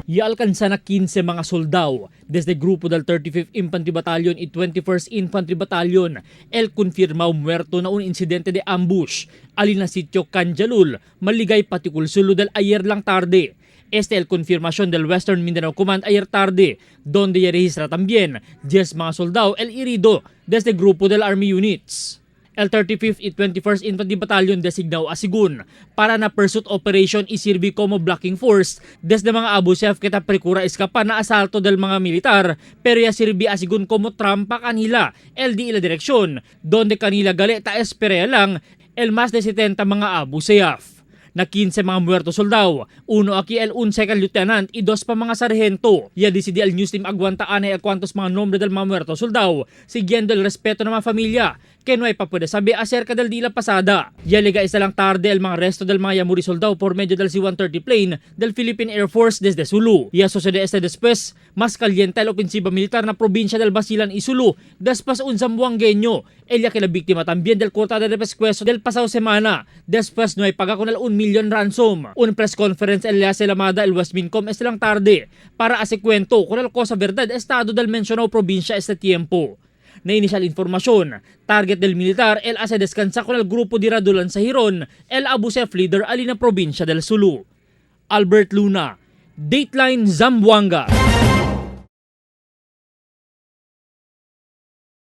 y alcanza na 15 mga soldado desde grupo del 35th Infantry Battalion y 21st Infantry Battalion el confirmao muerto na un insidente de ambush alin na sitio Canjalul, Maligay Patikul Sulu del ayer lang tarde. Este el confirmación del Western Mindanao Command ayer tarde, donde ya registra también 10 mga soldado el herido desde grupo del Army units. El 35th y 21st Infantry Battalion designado a Sigun para na pursuit operation isirbi como blocking force desde mga Abu Sayyaf kita precura escapa na asalto del mga militar pero ya sirbi a Sigun como trampa kanila el di ila direksyon donde kanila galeta esperea lang el mas de 70 mga Abu Sayyaf. Na 15 mga muerto soldado, uno aquí el un second lieutenant y dos pa mga sargento. Ya decidi al news team aguantaan ay cuantos mga nombre del mga muerto soldado, siguiendo el respeto ng mga familia, que no hay pa puede sabi acerca del día pasada. Ya liga isa lang tarde el mga resto del mga yamuri soldado por medio del C-130 plane del Philippine Air Force desde Sulu. Ya sucede este después, mas caliente el ofensiva militar na probinsya del Basilan y Sulu, después un Zamboangueño. Ella que la víctima también del corta de pescuezo del pasado semana. Después no hay paga con el 1 million ransom. Un press conference el hace lamada el West Mincom este lang tarde para hace cuento con el cosa verdad estado del mencionado probinsya este tiempo. Na initial informasyon, target del militar el hace descansa con el grupo de Radulan sa Hiron, el Abu Sayyaf leader alina probinsya del Sulu. Albert Luna, Dateline Zamboanga.